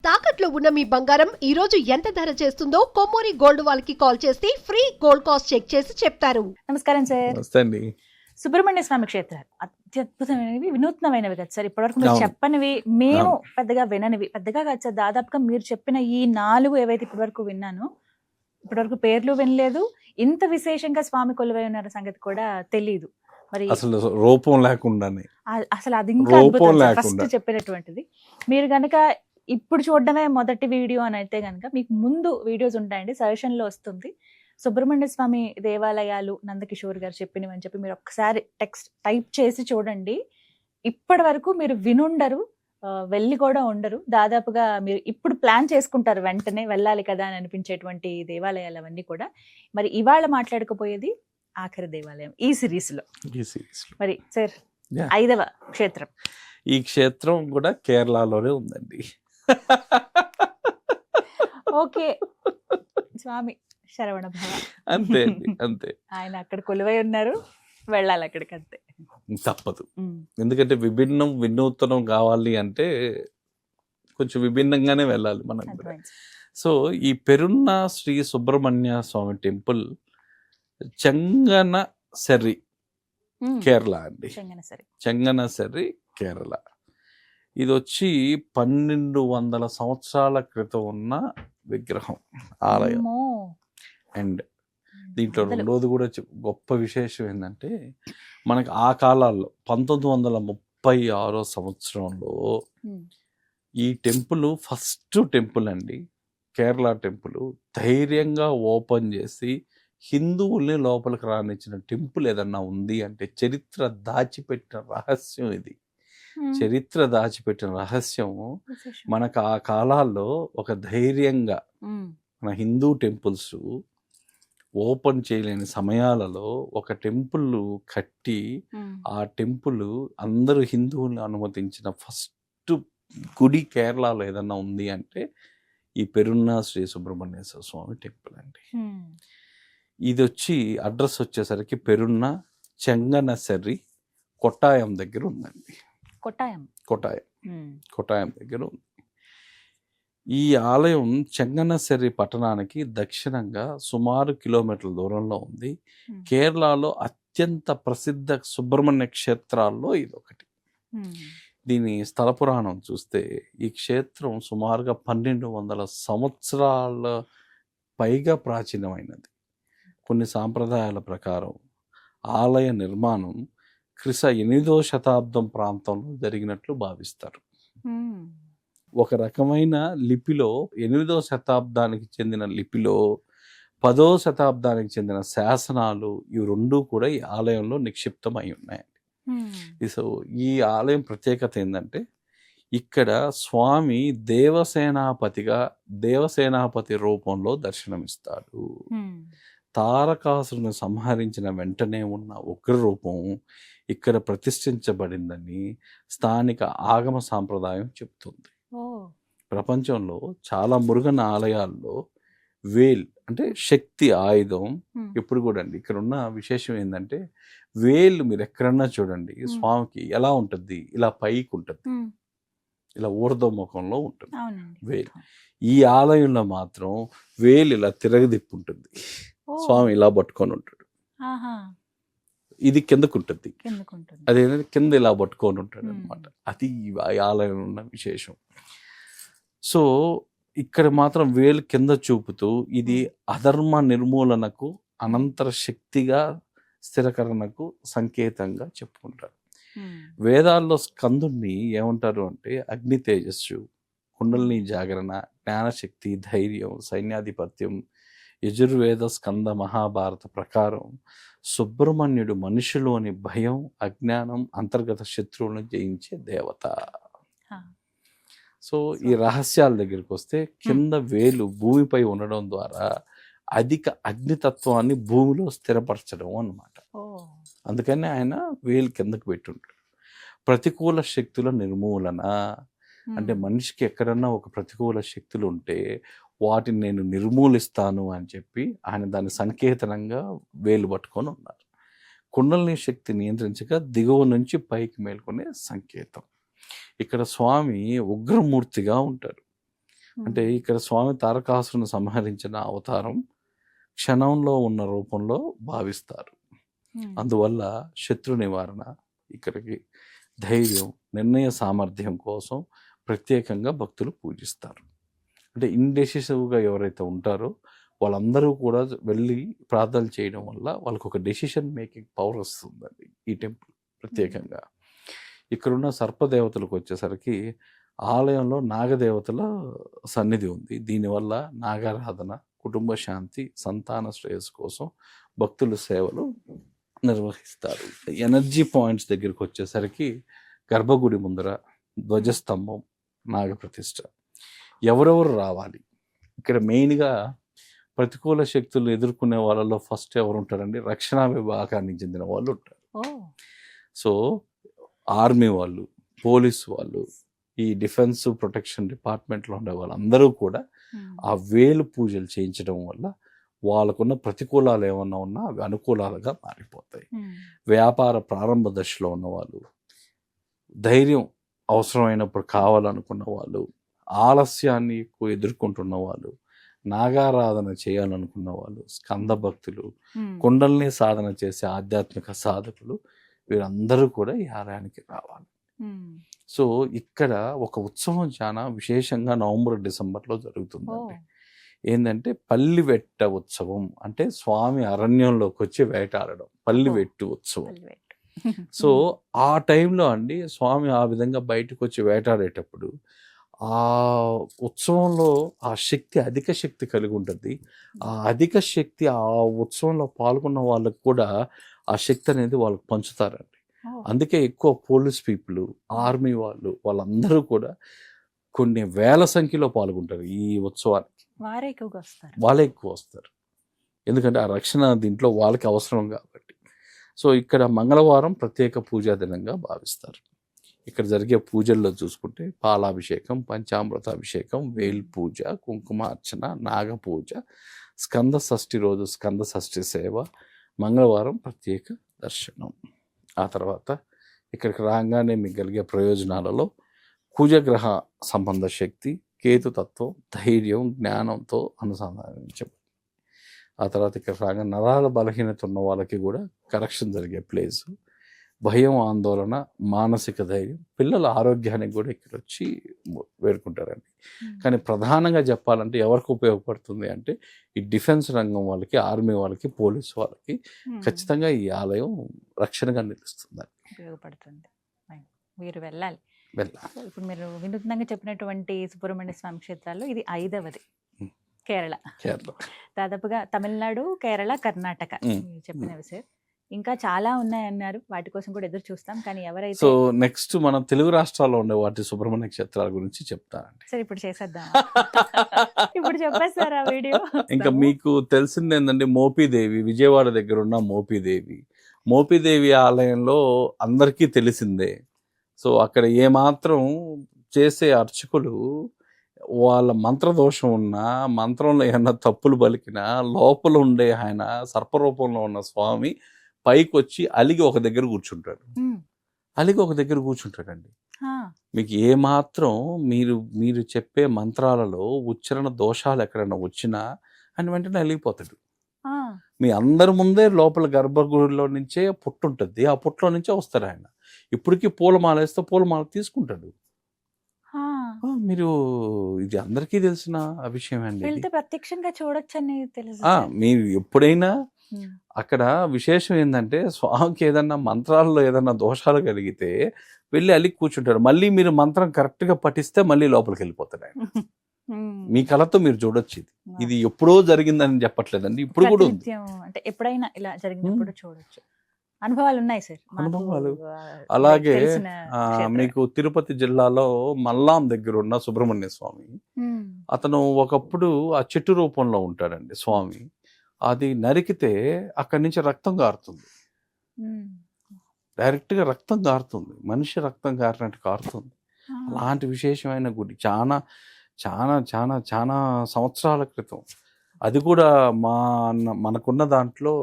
తాకట్లో ఉన్న మీ బంగారం ఈ రోజు ఎంత ధర చేస్తుందో కొమ్మూరి గోల్డ్ వాళ్ళకి కాల్ చేస్తే ఫ్రీ గోల్డ్ కాస్ట్ చెక్ చేసి చెప్తారు. నమస్కారం సార్. నమస్తే అండి. సుబ్రహ్మణ్య స్వామి క్షేత్రాలు అత్యద్భుతమైనవి, వినూత్నమైనవి కదా సార్. ఇప్పటివరకు మీరు చెప్పనివి, మేము పెద్దగా విననివి, పెద్దగా కాదు సార్. దాదాపుగా మీరు చెప్పిన ఈ 4 ఏవైతే ఇప్పటివరకు విన్నానో, ఇప్పటివరకు పేర్లు వినలేదు. ఇంత విశేషంగా స్వామి కొలువై ఉన్న సంగతి కూడా తెలియదు. మరి అసలు రూపం లేకుండానే, అసలు అది ఇంకా అద్భుతం ఫస్ట్ చెప్పినటువంటిది. మీరు గనక ఇప్పుడు చూడడమే మొదటి వీడియో అని అయితే కనుక మీకు ముందు వీడియోస్ ఉంటాయండి, సజెషన్ లో వస్తుంది. సుబ్రహ్మణ్య స్వామి దేవాలయాలు నందకిషోర్ గారు చెప్పినవి అని చెప్పి మీరు ఒక్కసారి టైప్ చేసి చూడండి. ఇప్పటి వరకు మీరు వినుండరు, వెళ్ళి కూడా ఉండరు. దాదాపుగా మీరు ఇప్పుడు ప్లాన్ చేసుకుంటారు వెంటనే వెళ్ళాలి కదా అని అనిపించేటువంటి దేవాలయాలు అవన్నీ కూడా. మరి ఇవాళ మాట్లాడుకోపోయేది ఆఖరి దేవాలయం ఈ సిరీస్ లో. మరి సార్, 5వ క్షేత్రం. ఈ క్షేత్రం కూడా కేరళలోనే ఉందండి. ఓకే, స్వామి శరవణ భవ. అంతే అండి, అంతే. ఆయన అక్కడ కొలువై ఉన్నారు, వెళ్ళాలి అక్కడికి, అంతే, తప్పదు. ఎందుకంటే విభిన్నం వినూత్నం కావాలి అంటే కొంచెం విభిన్నంగానే వెళ్ళాలి మనం కూడా. సో ఈ పెరున్న శ్రీ సుబ్రహ్మణ్య స్వామి టెంపుల్ చెంగనసెర్రి, కేరళ అండి. చెంగనసెర్రి, కేరళ. ఇది వచ్చి 1200 సంవత్సరాల క్రితం ఉన్న విగ్రహం, ఆలయం. అండ్ దీంట్లో రెండోది కూడా గొప్ప విశేషం ఏంటంటే, మనకి ఆ కాలాల్లో 1936 సంవత్సరంలో ఈ టెంపుల్ ఫస్ట్ టెంపుల్ అండి, కేరళ టెంపుల్ ధైర్యంగా ఓపెన్ చేసి హిందువుల్ని లోపలికి రానిచ్చిన టెంపుల్ ఏదన్నా ఉంది అంటే చరిత్ర దాచిపెట్టిన రహస్యం ఇది. చరిత్ర దాచిపెట్టిన రహస్యం మనకు ఆ కాలాల్లో ఒక ధైర్యంగా మన హిందూ టెంపుల్స్ ఓపెన్ చేయలేని సమయాలలో ఒక టెంపుల్ కట్టి, ఆ టెంపుల్ అందరూ హిందువుల్ని అనుమతించిన ఫస్ట్ గుడి కేరళలో ఏదన్నా ఉంది అంటే ఈ పెరున్న శ్రీ సుబ్రహ్మణ్యేశ్వర స్వామి టెంపుల్ అండి. ఇది వచ్చి అడ్రస్ వచ్చేసరికి పెరున్న చెంగనసెర్రి, కొట్టాయం దగ్గర ఉందండి. కొట్టాయం దగ్గర ఉంది. ఈ ఆలయం చెంగనసెర్రి పట్టణానికి దక్షిణంగా సుమారు కిలోమీటర్ల దూరంలో ఉంది. కేరళలో అత్యంత ప్రసిద్ధ సుబ్రహ్మణ్య క్షేత్రాల్లో ఇది ఒకటి. దీని స్థల పురాణం చూస్తే ఈ క్షేత్రం సుమారుగా 1200 సంవత్సరాల పైగా ప్రాచీనమైనది. కొన్ని సాంప్రదాయాల ప్రకారం ఆలయ నిర్మాణం క్రిస్త 8వ శతాబ్దం ప్రాంతంలో జరిగినట్లు భావిస్తారు. ఒక రకమైన లిపిలో 8వ శతాబ్దానికి చెందిన లిపిలో 10వ శతాబ్దానికి చెందిన శాసనాలు, ఇవి రెండూ కూడా ఈ ఆలయంలో నిక్షిప్తమై ఉన్నాయండి. సో ఈ ఆలయం ప్రత్యేకత ఏంటంటే, ఇక్కడ స్వామి దేవసేనాపతి రూపంలో దర్శనమిస్తాడు. తారకాసురుని సంహరించిన వెంటనే ఉన్న ఉగ్ర రూపం ఇక్కడ ప్రతిష్ఠించబడిందని స్థానిక ఆగమ సాంప్రదాయం చెప్తుంది. ప్రపంచంలో చాలా మురుగన్ ఆలయాల్లో వేల్ అంటే శక్తి ఆయుధం ఎప్పుడు కూడా అండి. ఇక్కడ ఉన్న విశేషం ఏంటంటే, వేలు మీరు ఎక్కడన్నా చూడండి స్వామికి ఎలా ఉంటుంది, ఇలా పైకి ఉంటుంది, ఇలా ఊర్ధ్వముఖంలో ఉంటుంది వేలు. ఈ ఆలయంలో మాత్రం వేలు ఇలా తిరగదిప్పు ఉంటుంది, స్వామి ఇలా పట్టుకొని ఉంటాడు. ఇది కిందకు ఉంటుంది, అదేంటంటే కింద ఇలా పట్టుకొని ఉంటాడు అనమాట. అది ఈ ఆలయంలో ఉన్న విశేషం. సో ఇక్కడ మాత్రం వేలు కింద చూపుతూ ఇది అధర్మ నిర్మూలనకు, అనంతర శక్తిగా స్థిరకరణకు సంకేతంగా చెప్పుకుంటారు. వేదాల్లో స్కందుని ఏమంటారు అంటే అగ్ని తేజస్సు, కుండలిని జాగరణ, జ్ఞానశక్తి, ధైర్యం, సైన్యాధిపత్యం. యజుర్వేద స్కంద మహాభారత ప్రకారం సుబ్రహ్మణ్యుడు మనిషిలోని భయం, అజ్ఞానం, అంతర్గత శత్రువులను జయించే దేవత. సో ఈ రహస్యాల దగ్గరికి వస్తే, కింద వేలు భూమిపై ఉండడం ద్వారా అధిక అగ్నితత్వాన్ని భూమిలో స్థిరపరచడం అన్నమాట. అందుకని ఆయన వేలు కిందకు పెట్టుంటాడు. ప్రతికూల శక్తుల నిర్మూలన అంటే, మనిషికి ఎక్కడన్నా ఒక ప్రతికూల శక్తులు ఉంటే వాటిని నేను నిర్మూలిస్తాను అని చెప్పి ఆయన దాని సంకేతనంగా వేలు పట్టుకొని ఉన్నారు. కుండలిని శక్తి నియంత్రించగా దిగువ నుంచి పైకి మేల్కొనే సంకేతం. ఇక్కడ స్వామి ఉగ్రమూర్తిగా ఉంటాడు. అంటే ఇక్కడ స్వామి తారకాసురుని సంహరించిన అవతారం క్షణంలో ఉన్న రూపంలో భావిస్తారు. అందువల్ల శత్రు నివారణ, ఇక్కడికి ధైర్యం, నిర్ణయ సామర్థ్యం కోసం ప్రత్యేకంగా భక్తులు పూజిస్తారు. అంటే ఇండెసిసివ్గా ఎవరైతే ఉంటారో వాళ్ళందరూ కూడా వెళ్ళి ప్రార్థనలు చేయడం వల్ల వాళ్ళకు ఒక డెసిషన్ మేకింగ్ పవర్ వస్తుందండి ఈ టెంపుల్ ప్రత్యేకంగా. ఇక్కడున్న సర్పదేవతలకు వచ్చేసరికి ఆలయంలో నాగదేవతల సన్నిధి ఉంది. దీనివల్ల నాగారాధన, కుటుంబ శాంతి, సంతాన శ్రేయస్సు కోసం భక్తుల సేవలు నిర్వహిస్తారు. ఎనర్జీ పాయింట్స్ దగ్గరికి వచ్చేసరికి గర్భగుడి ముందర ధ్వజస్తంభం, నాగప్రతిష్ఠ. ఎవరెవరు రావాలి ఇక్కడ? మెయిన్గా ప్రతికూల శక్తులు ఎదుర్కొనే వాళ్ళలో ఫస్ట్ ఎవరు ఉంటారండి? రక్షణ విభాగానికి చెందిన వాళ్ళు ఉంటారు. సో ఆర్మీ వాళ్ళు, పోలీసు వాళ్ళు, ఈ డిఫెన్స్ ప్రొటెక్షన్ డిపార్ట్మెంట్లో ఉండే వాళ్ళందరూ కూడా ఆ వేలు పూజలు చేయించడం వల్ల వాళ్ళకున్న ప్రతికూలాలు ఏమన్నా ఉన్నా అవి అనుకూలాలుగా మారిపోతాయి. వ్యాపార ప్రారంభ దశలో ఉన్నవాళ్ళు, ధైర్యం అవసరమైనప్పుడు కావాలనుకున్న వాళ్ళు, ఆలస్యాన్ని ఎక్కువ ఎదుర్కొంటున్న వాళ్ళు, నాగారాధన చేయాలనుకున్న వాళ్ళు, స్కంద భక్తులు, కుండల్ని సాధన చేసే ఆధ్యాత్మిక సాధకులు, వీరందరూ కూడా ఈ ఆలయానికి రావాలి. సో ఇక్కడ ఒక ఉత్సవం చాలా విశేషంగా నవంబర్ డిసెంబర్లో జరుగుతుందండి. ఏంటంటే పల్లివెట్ట ఉత్సవం. అంటే స్వామి అరణ్యంలోకి వచ్చి వేటాడడం, పల్లివెట్టు ఉత్సవం. సో ఆ టైంలో అండి స్వామి ఆ విధంగా బయటకు వచ్చి వేటాడేటప్పుడు ఆ ఉత్సవంలో ఆ శక్తి, అధిక శక్తి కలిగి ఉంటుంది. ఆ అధిక శక్తి ఆ ఉత్సవంలో పాల్గొన్న వాళ్ళకు కూడా ఆ శక్తి అనేది వాళ్ళకి పంచుతారండి. అందుకే ఎక్కువ పోలీస్ పీపుల్, ఆర్మీ వాళ్ళు, వాళ్ళందరూ కూడా కొన్ని వేల సంఖ్యలో పాల్గొంటారు ఈ ఉత్సవానికి. వాళ్ళే ఎక్కువ వస్తారు, ఎందుకంటే ఆ రక్షణ దీంట్లో వాళ్ళకి అవసరం కాబట్టి. సో ఇక్కడ మంగళవారం ప్రత్యేక పూజా దినంగా భావిస్తారు. ఇక్కడ జరిగే పూజల్లో చూసుకుంటే పాలాభిషేకం, పంచామృతాభిషేకం, వేల్ పూజ, కుంకుమార్చన, నాగ పూజ, స్కంద షష్ఠి రోజు స్కంద షష్ఠి సేవ, మంగళవారం ప్రత్యేక దర్శనం. ఆ తర్వాత ఇక్కడికి రాగానే మీకు కలిగే ప్రయోజనాలలో కుజగ్రహ సంబంధ శక్తి, కేతుతత్వం, ధైర్యం, జ్ఞానంతో అనుసంధానించబడి. ఆ తర్వాత ఇక్కడ రాగా నరాల బలహీనత ఉన్న వాళ్ళకి కూడా కరెక్షన్ జరిగే ప్లేసు. భయం, ఆందోళన, మానసిక ధైర్యం, పిల్లల ఆరోగ్యానికి కూడా ఇక్కడ వచ్చి వేడుకుంటారండి. కానీ ప్రధానంగా చెప్పాలంటే ఎవరికి ఉపయోగపడుతుంది అంటే ఈ డిఫెన్స్ రంగం వాళ్ళకి, ఆర్మీ వాళ్ళకి, పోలీసు వాళ్ళకి ఖచ్చితంగా ఈ ఆలయం రక్షణగా నిలుస్తుంది, ఉపయోగపడుతుంది. మీరు వెళ్ళాలి. ఇప్పుడు మీరు వినూత్నంగా చెప్పినటువంటి సుబ్రహ్మణ్య స్వామి క్షేత్రాల్లో ఇది 5వది. కేరళ దాదాపుగా తమిళనాడు, కేరళ, కర్ణాటక మీరు చెప్పినవి సార్. ఇంకా చాలా ఉన్నాయన్నారు, వాటి కోసం కూడా ఎదురు చూస్తాం. కానీ ఎవరైతే సో నెక్స్ట్ మనం తెలుగు రాష్ట్రాల్లో ఉండే వాటి సుబ్రహ్మణ్య క్షేత్రాల గురించి చెప్తానండి. సరే ఇప్పుడు చేసేద్దాం. ఇప్పుడు చెప్పేస్తారు ఆ వీడియో. ఇంకా మీకు తెలిసింది ఏంటంటే మోపీదేవి, విజయవాడ దగ్గర ఉన్న మోపీదేవి ఆలయంలో అందరికీ తెలిసిందే. సో అక్కడ ఏమాత్రం చేసే అర్చకులు వాళ్ళ మంత్రదోషం ఉన్నా, మంత్రంలో ఏమన్నా తప్పులు పలికినా, లోపల ఉండే ఆయన సర్పరూపంలో ఉన్న స్వామి పైకి వచ్చి అలిగి ఒక దగ్గర కూర్చుంటాడండి. మీకు ఏమాత్రం మీరు చెప్పే మంత్రాలలో ఉచ్చారణ దోషాలు ఎక్కడైనా వచ్చినా ఆయన వెంటనే అలిగిపోతాడు. మీ అందరి ముందే లోపల గర్భగుడిలో నుంచే పుట్టు ఉంటుంది, ఆ పుట్టులో నుంచే వస్తారు ఆయన. ఇప్పటికీ పూలమాల వేస్తే పూలమాల తీసుకుంటాడు. మీరు ఇది అందరికీ తెలిసిన విషయం అండి. ప్రత్యక్షంగా చూడొచ్చని తెలుసు. మీరు ఎప్పుడైనా అక్కడ విశేషం ఏంటంటే స్వామికి ఏదన్నా మంత్రాల్లో ఏదన్నా దోషాలు కలిగితే వెళ్ళి అలిగి కూర్చుంటాడు. మళ్ళీ మీరు మంత్రం కరెక్ట్ గా పఠిస్తే మళ్ళీ లోపలికి వెళ్ళిపోతాడు ఆయన. మీ కళతో మీరు చూడొచ్చు. ఇది ఎప్పుడో జరిగిందని చెప్పట్లేదండి, ఇప్పుడు కూడా ఉంది. అంటే ఎప్పుడైనా ఇలా జరిగినప్పుడు చూడొచ్చు. అనుభవాలు ఉన్నాయి సార్. అనుభవాలు అలాగే మీకు తిరుపతి జిల్లాలో మల్లాం దగ్గర ఉన్న సుబ్రహ్మణ్య స్వామి, అతను ఒకప్పుడు ఆ చెట్టు రూపంలో ఉంటాడండి స్వామి. అది నరికితే అక్కడి నుంచి రక్తం కారుతుంది, డైరెక్ట్ గా రక్తం కారుతుంది, మనిషి రక్తం కారినట్టు కారుతుంది. అలాంటి విశేషమైన గుడి చాలా చాలా చాలా చాలా సంవత్సరాల క్రితం. అది కూడా మనకున్న దాంట్లో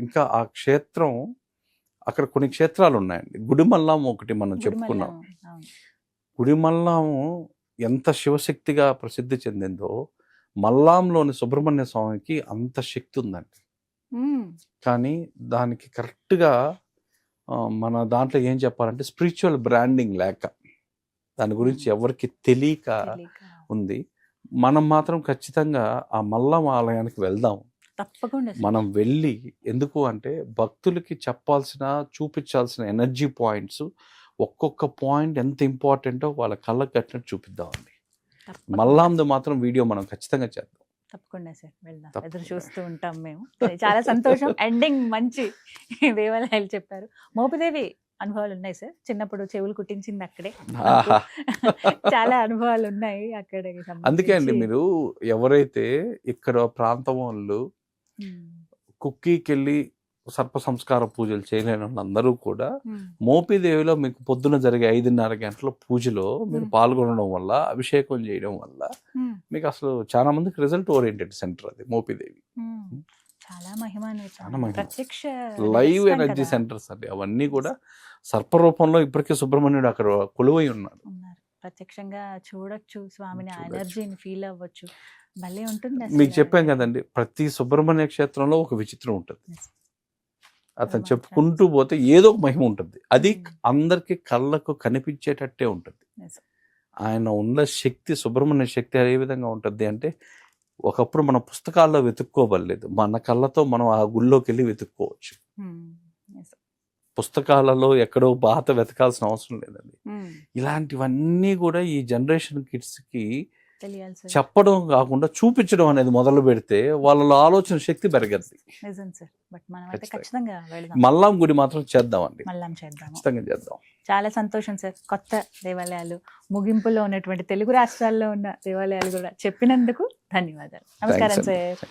ఇంకా ఆ క్షేత్రం, అక్కడ కొన్ని క్షేత్రాలు ఉన్నాయండి. గుడిమల్లం ఒకటి మనం చెప్పుకున్నాం. గుడి మల్లాము ఎంత శివశక్తిగా ప్రసిద్ధి చెందిందో మల్లాంలోని సుబ్రహ్మణ్య స్వామికి అంత శక్తి ఉందండి. కానీ దానికి కరెక్ట్గా మన దాంట్లో ఏం చెప్పాలంటే స్పిరిచువల్ బ్రాండింగ్ లేక దాని గురించి ఎవరికి తెలియక ఉంది. మనం మాత్రం ఖచ్చితంగా ఆ మల్లం ఆలయానికి వెళ్దాం. తప్పకుండా మనం వెళ్ళి, ఎందుకు అంటే భక్తులకి చెప్పాల్సిన చూపించాల్సిన ఎనర్జీ పాయింట్స్ ఒక్కొక్క పాయింట్ ఎంత ఇంపార్టెంటో వాళ్ళ కళ్ళకు కట్టినట్టు చూపిద్దామండి. మల్లాంది మాత్రం వీడియో మనం ఖచ్చితంగా చేద్దాం. తప్పకుండా సార్, వెళ్దాం. ఎదురు చూస్తూ ఉంటాం మేము. చాలా సంతోషం. ఎండింగ్ మంచి దేవాలయాలు చెప్పారు. మోపిదేవి అనుభవాలు ఉన్నాయి సార్. చిన్నప్పుడు చెవులు కుట్టించింది అక్కడే. చాలా అనుభవాలు ఉన్నాయి అక్కడ. అందుకే అండి మీరు ఎవరైతే ఇక్కడ ప్రాంతం వాళ్ళు కుక్కీకి వెళ్ళి సర్ప సంస్కార పూజలు చేయలేని వాళ్ళందరూ కూడా మోపిదేవిలో మీకు పొద్దున జరిగే 5:30 గంటల పూజలో మీరు పాల్గొనడం వల్ల, అభిషేకం చేయడం వల్ల మీకు అసలు చాలా మందికి రిజల్ట్ ఓరియంటెడ్ సెంటర్ అది మోపిదేవి. చాలా మహిమాన్వితం, ప్రత్యక్ష లైవ్ ఎనర్జీ సెంటర్స్ అండి అవన్నీ కూడా. సర్పరూపంలో ఇప్పటికే సుబ్రహ్మణ్యుడు అక్కడ కొలువై ఉన్నాడు. ప్రత్యక్షంగా చూడొచ్చు స్వామిని, ఎనర్జీని ఫీల్ అవ్వచ్చు. భలే ఉంటుంది. మీకు చెప్పాం కదండి, ప్రతి సుబ్రహ్మణ్య క్షేత్రంలో ఒక విచిత్రం ఉంటుంది. అతను చెప్పుకుంటూ పోతే ఏదో ఒక మహిమ ఉంటుంది. అది అందరికి కళ్ళకు కనిపించేటట్టే ఉంటుంది. ఆయన ఉన్న శక్తి, సుబ్రహ్మణ్య శక్తి ఏ విధంగా ఉంటుంది అంటే ఒకప్పుడు మన పుస్తకాల్లో వెతుక్కోవలేదు, మన కళ్ళతో మనం ఆ గుళ్ళోకి వెళ్ళి వెతుక్కోవచ్చు. పుస్తకాలలో ఎక్కడో బాత వెతకాల్సిన అవసరం లేదండి. ఇలాంటివన్నీ కూడా ఈ జనరేషన్ కిడ్స్కి చెప్పడం కాకుండా చూపించడం అనేది మొదలు పెడితే వాళ్ళలో ఆలోచన శక్తి పెరగద్ది. మల్లాం గుడి మాత్రం చేద్దామండి, ఖచ్చితంగా చేద్దాం. చాలా సంతోషం సార్. కొత్త దేవాలయాలు, ముగింపులో ఉన్నటువంటి తెలుగు రాష్ట్రాల్లో ఉన్న దేవాలయాలు కూడా చెప్పినందుకు ధన్యవాదాలు. నమస్కారం సార్.